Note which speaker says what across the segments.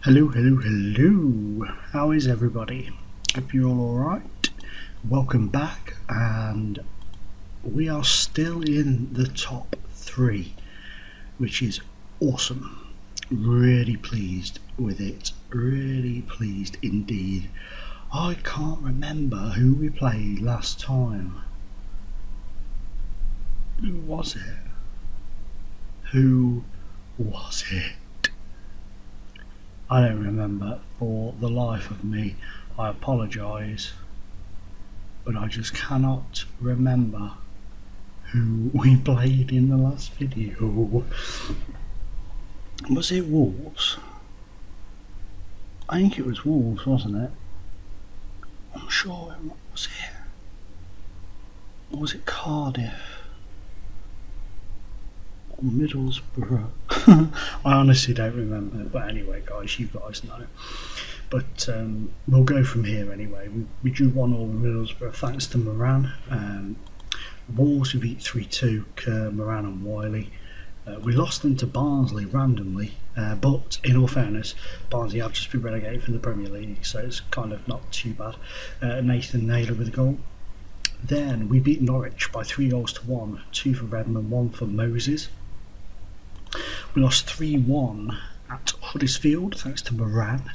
Speaker 1: Hello. How is everybody? Hope you're all alright. Welcome back, and we are still in the top 3, which is awesome. Really pleased with it. Really pleased indeed. I can't remember who we played last time. Who was it? I don't remember for the life of me. I apologise, but I just cannot remember who we played in the last video. Was it Wolves? I think it was Wolves, wasn't it? I'm sure it was it. Or was it Cardiff? Or Middlesbrough? I honestly don't remember, but anyway guys, you guys know. But we'll go from here anyway. We drew 1-1 with Middlesbrough thanks to Moran. Wolves we beat 3-2, Kerr, Moran and Wiley. We lost them to Barnsley randomly, but in all fairness, Barnsley have just been relegated from the Premier League, so it's kind of not too bad. Nathan Naylor with a goal. Then we beat Norwich by 3-1, 2 for Redmond, 1 for Moses. We lost 3-1 at Huddersfield thanks to Moran,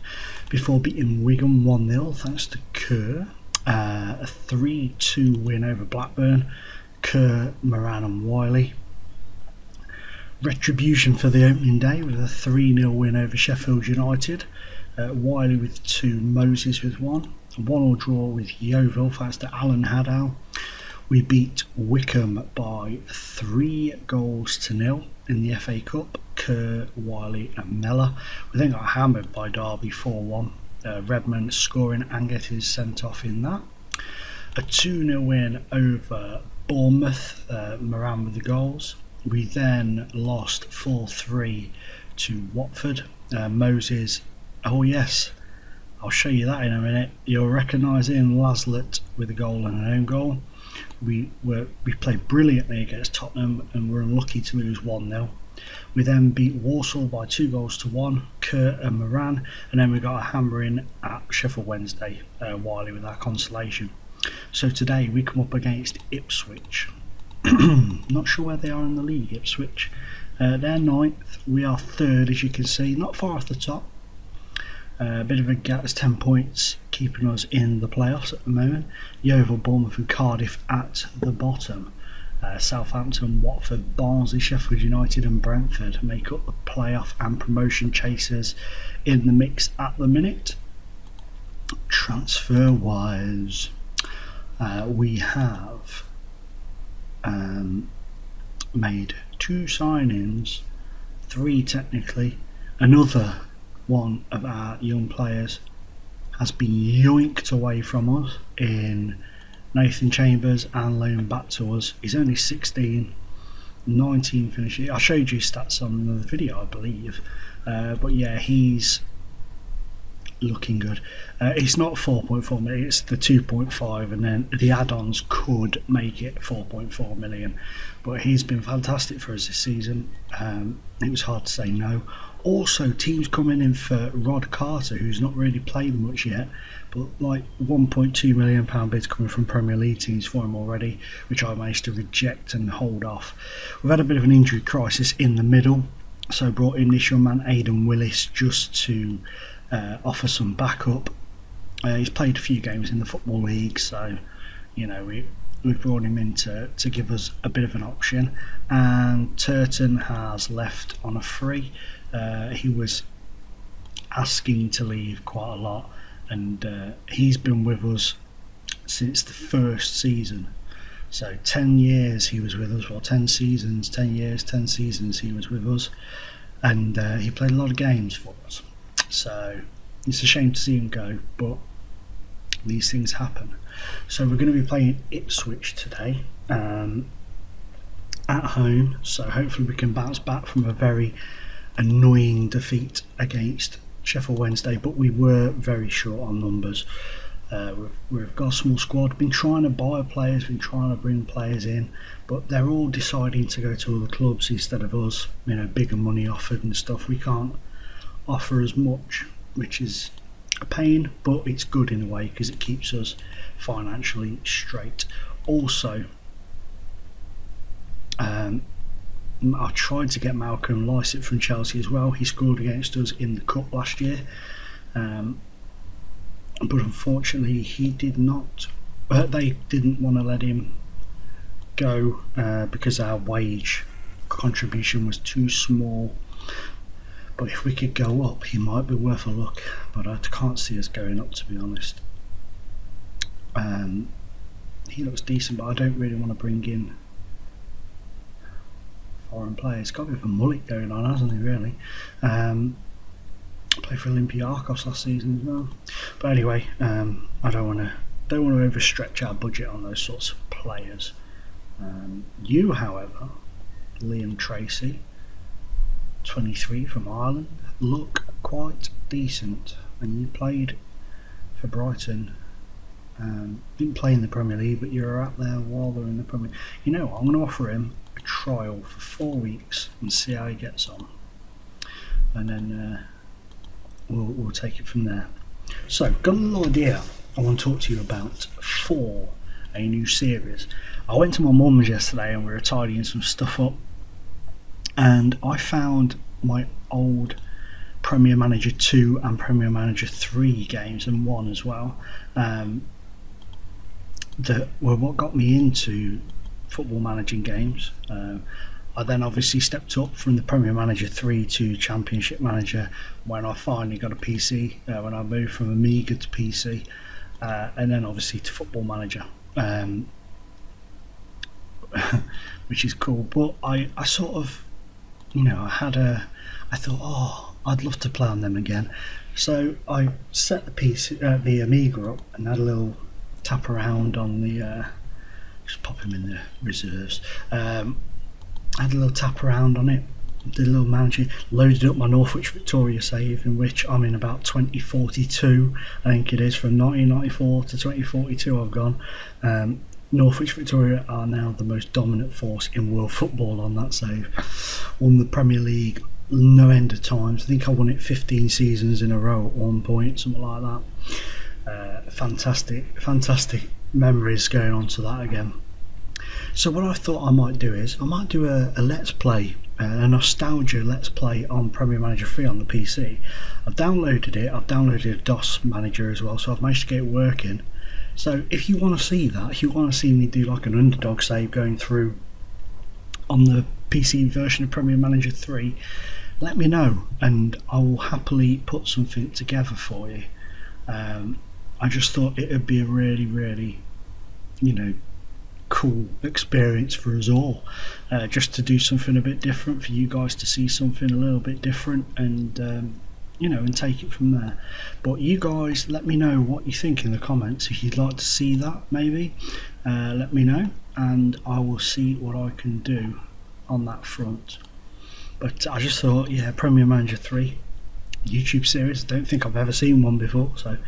Speaker 1: before beating Wigan 1-0 thanks to Kerr. A 3-2 win over Blackburn, Kerr, Moran and Wiley. Retribution for the opening day with a 3-0 win over Sheffield United, Wiley with 2, Moses with 1. A 1-1 draw with Yeovil thanks to Alan Haddow. We beat Wickham by 3-0 in the FA Cup, Kerr, Wiley and Mellor. We then got hammered by Derby 4-1, Redmond scoring and getting sent off in that. A 2-0 win over Bournemouth, Moran with the goals. We then lost 4-3 to Watford. Moses, oh yes, I'll show you that in a minute. You'll recognise him, Laslett with a goal and an own goal. We played brilliantly against Tottenham and were unlucky to lose 1-0. We then beat Walsall by 2-1, Kerr and Moran, and then we got a hammering at Sheffield Wednesday, Wiley with our consolation. So today we come up against Ipswich. Not sure where they are in the league, Ipswich. They're 9th, we are 3rd as you can see, not far off the top. A bit of a gap, 10 points, keeping us in the playoffs at the moment. Yeovil, Bournemouth and Cardiff at the bottom. Southampton, Watford, Barnsley, Sheffield United and Brentford make up the playoff and promotion chasers in the mix at the minute. Transfer wise, we have made 2 signings, 3 technically. Another one of our young players has been yoinked away from us in Nathan Chambers and loaned back to us. He's only 16, 19 finishes. I showed you stats on the video I believe, but yeah, he's looking good. It's not 4.4 million, it's the 2.5, and then the add-ons could make it 4.4 million, but he's been fantastic for us this season. It was hard to say no. Also, teams coming in for Rod Carter, who's not really played much yet, but like £1.2 million bids coming from Premier League teams for him already, which I managed to reject and hold off. We've had a bit of an injury crisis in the middle, so brought in this young man Aidan Willis just to offer some backup. He's played a few games in the Football League, so you know we've brought him in to give us a bit of an option. And Turton has left on a free. He was asking to leave quite a lot, and he's been with us since the first season. So 10 years he was with us, well 10 seasons, 10 years, 10 seasons he was with us, and he played a lot of games for us. So it's a shame to see him go, but these things happen. So we're going to be playing Ipswich today at home, so hopefully we can bounce back from a very annoying defeat against Sheffield Wednesday, but we were very short on numbers. We've got a small squad, been trying to buy players, been trying to bring players in, but they're all deciding to go to other clubs instead of us, you know, bigger money offered and stuff. We can't offer as much, which is a pain, but it's good in a way because it keeps us financially straight. Also, I tried to get Malcolm Lycett from Chelsea as well. He scored against us in the Cup last year, but unfortunately he did not. They didn't want to let him go because our wage contribution was too small. But if we could go up, he might be worth a look. But I can't see us going up, to be honest. He looks decent, but I don't really want to bring in foreign players. Got a bit of a mullet going on, hasn't he? Really. Played for Olympiacos last season as well. But anyway, I don't want to overstretch our budget on those sorts of players. You, however, Liam Tracy, 23 from Ireland, look quite decent, and you played for Brighton. Didn't play in the Premier League, but you were out there while they were in the Premier League. You know what, I'm going to offer him a trial for 4 weeks and see how he gets on, and then we'll take it from there. So, got a little idea I want to talk to you about for a new series. I went to my mum's yesterday and we were tidying some stuff up, and I found my old Premier Manager 2 and Premier Manager 3 games, and 1 as well, that were what got me into football managing games. I then obviously stepped up from the Premier Manager 3 to Championship Manager when I finally got a PC, when I moved from Amiga to PC, and then obviously to Football Manager, which is cool. But I sort of, I thought, I'd love to play on them again. So I set the Amiga up and had a little tap around on the, just pop him in the reserves. Had a little tap around on it, did a little managing, loaded up my Northwich Victoria save, in which I'm in about 2042, I think it is, from 1994 to 2042 I've gone. Northwich Victoria are now the most dominant force in world football on that save. Won the Premier League no end of times. I think I won it 15 seasons in a row at one point, something like that. Fantastic memories going on to that again. So what I thought I might do is I might do a let's play, a nostalgia let's play on Premier Manager 3 on the PC. I've downloaded it. I've downloaded a DOS manager as well, so I've managed to get it working. So if you want to see that, if you want to see me do like an underdog save going through on the PC version of Premier Manager 3, let me know and I will happily put something together for you. I just thought it would be a really cool experience for us all, just to do something a bit different, for you guys to see something a little bit different, and and take it from there. But you guys, let me know what you think in the comments. If you'd like to see that, maybe let me know and I will see what I can do on that front. But I just thought, Premier Manager 3 YouTube series, I don't think I've ever seen one before, so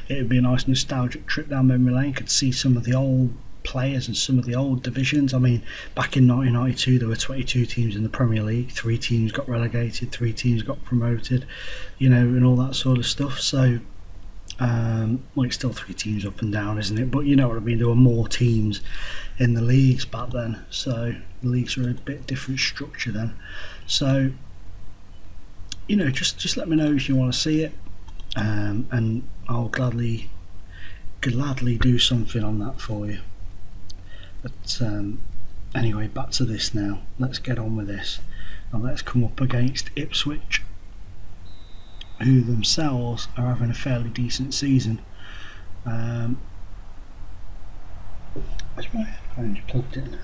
Speaker 1: it would be a nice nostalgic trip down memory lane. Could see some of the old players and some of the old divisions. I mean, back in 1992 there were 22 teams in the Premier League, 3 teams got relegated, 3 teams got promoted, and all that sort of stuff. So it's still 3 teams up and down, isn't it? But you know what I mean, there were more teams in the leagues back then, so the leagues were a bit different structure then. So just let me know if you want to see it, and I'll gladly do something on that for you. But anyway, back to this now. Let's get on with this, and let's come up against Ipswich, who themselves are having a fairly decent season. Where's my headphones plugged in?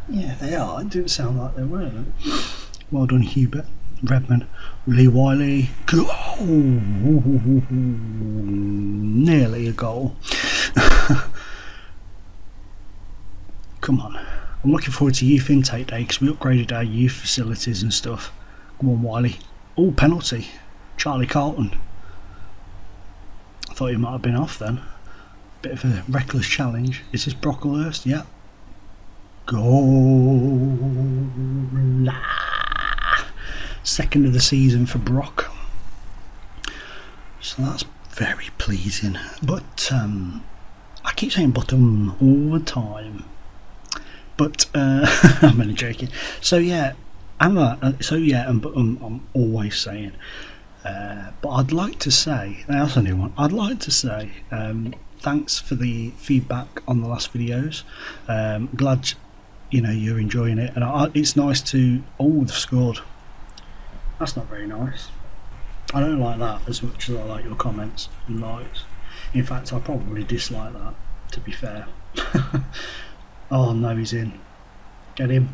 Speaker 1: Yeah, they are. It didn't sound like they were though. Well done, Hubert, Redman, Lee Wiley. Oh, nearly a goal. Come on. I'm looking forward to youth intake day because we upgraded our youth facilities and stuff. Come on, Wiley. Oh, penalty. Charlie Carlton. I thought he might have been off then. Bit of a reckless challenge. Is this Brocklehurst? Yeah. Goal. second of the season for Brock. So that's very pleasing. But I keep saying but all the time. But I'm only joking. So yeah, I'm always saying. But I'd like to say, that's a new one. I'd like to say thanks for the feedback on the last videos. Glad you're enjoying it, and it's nice to. Oh, they've scored. That's not very nice. I don't like that as much as I like your comments and likes. In fact, I probably dislike that, to be fair. Oh no, he's in. Get him.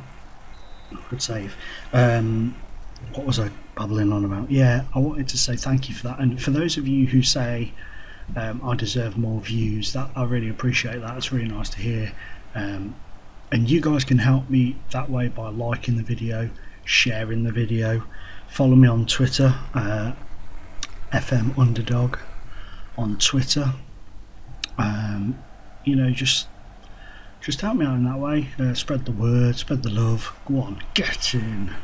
Speaker 1: Good save. What was I babbling on about? Yeah, I wanted to say thank you for that, and for those of you who say I deserve more views, that I really appreciate that. It's really nice to hear. And you guys can help me that way by liking the video, sharing the video, follow me on Twitter, FM Underdog on Twitter. Just help me out in that way. Spread the word, spread the love. Go on, get in,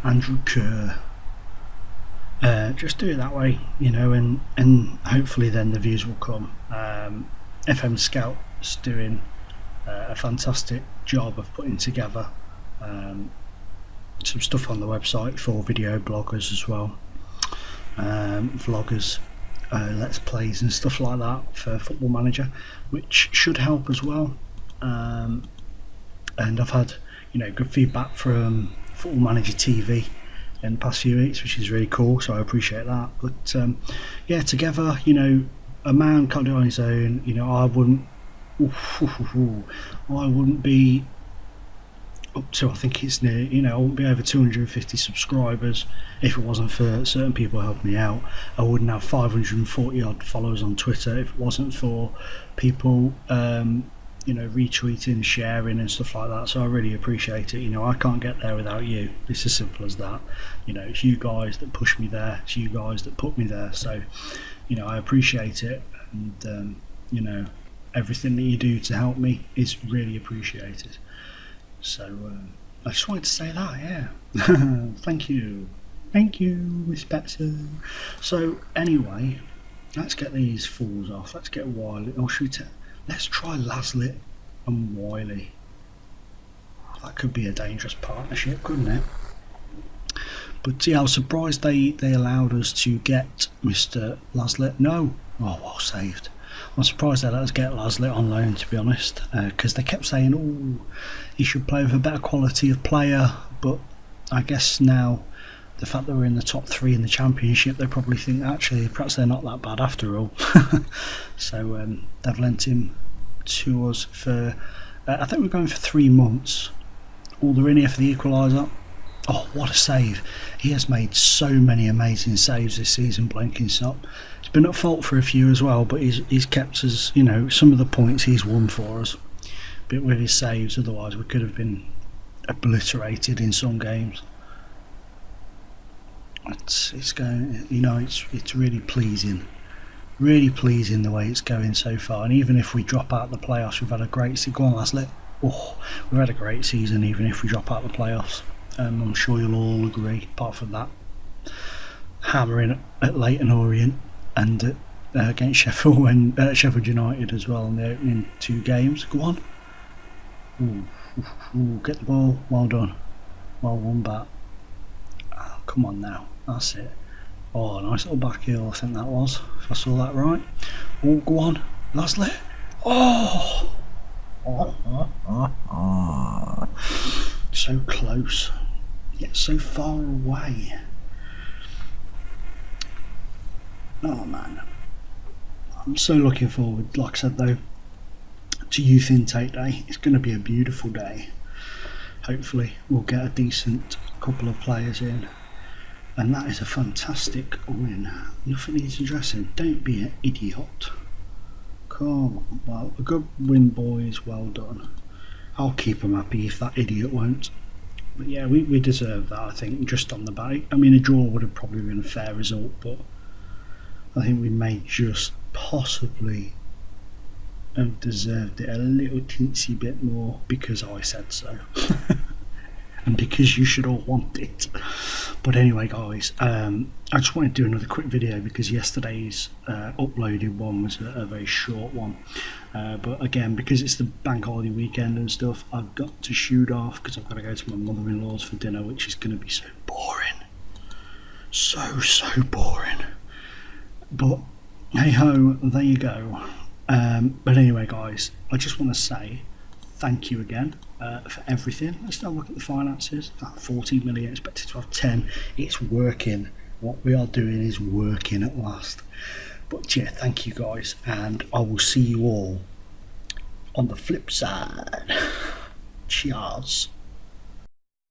Speaker 1: Andrew Kerr. Just do it that way, and hopefully then the views will come. FM Scout's doing a fantastic job of putting together some stuff on the website for video bloggers as well, vloggers, let's plays and stuff like that for Football Manager, which should help as well. And I've had good feedback from Football Manager TV in the past few weeks, which is really cool, so I appreciate that. But yeah, together, a man can't do it on his own. I wouldn't be up to, I think it's near, I wouldn't be over 250 subscribers if it wasn't for certain people helping me out. I wouldn't have 540 odd followers on Twitter if it wasn't for people retweeting, sharing and stuff like that. So I really appreciate it. I can't get there without you. It's as simple as that. It's you guys that push me there, it's you guys that put me there. So I appreciate it, and everything that you do to help me is really appreciated. So I just wanted to say that, yeah. Thank you, Miss Betsy. So anyway, let's get these fools off. Let's get Wiley. Or should we let's try Laslett and Wiley. That could be a dangerous partnership, couldn't it? But yeah, I was surprised they allowed us to get Mr. Laslett. No. Oh, well saved. I'm surprised they let us get Laslett on loan, to be honest, because they kept saying, oh, he should play with a better quality of player. But I guess now, the fact that we're in the top 3 in the Championship, they probably think actually perhaps they're not that bad after all. So they've lent him to us for I think we're going for 3 months. Oh, they're in here for the equaliser. Oh, what a save. He has made so many amazing saves this season, Blenkinsop. He's been at fault for a few as well, but he's kept us, some of the points he's won for us. But with his saves, otherwise we could have been obliterated in some games. It's going, it's really pleasing the way it's going so far. And even if we drop out the playoffs, we've had a great season. Go on, Laslett. Oh, we've had a great season even if we drop out the playoffs. I'm sure you'll all agree. Apart from that hammering at Leyton Orient and against Sheffield United as well in the opening 2 games. Go on. Ooh, get the ball. Well done. Well won back. Oh, come on now. That's it. Oh, nice little back heel, I think that was, if I saw that right. Oh, go on. Laslett. Oh! So close, yet so far away. Oh man, I'm so looking forward, like I said though, to Youth Intake Day. It's going to be a beautiful day. Hopefully we'll get a decent couple of players in, and that is a fantastic win. Nothing needs addressing. Don't be an idiot. Come on. Well, a good win, boys. Well done. I'll keep them happy if that idiot won't. But yeah, we deserve that, I think, just on the back. I mean, a draw would have probably been a fair result, but I think we may just possibly have deserved it a little teensy bit more because I said so. and because you should all want it. But anyway, guys, I just wanted to do another quick video because yesterday's uploaded one was a very short one. But again, because it's the bank holiday weekend and stuff, I've got to shoot off because I've got to go to my mother-in-law's for dinner, which is going to be so boring. So boring. But hey ho, there you go. But anyway, guys, I just want to say thank you again for everything. Let's now look at the finances. 14 million, expected to have 10. It's working. What we are doing is working at last. But yeah, thank you guys, and I will see you all on the flip side. Cheers.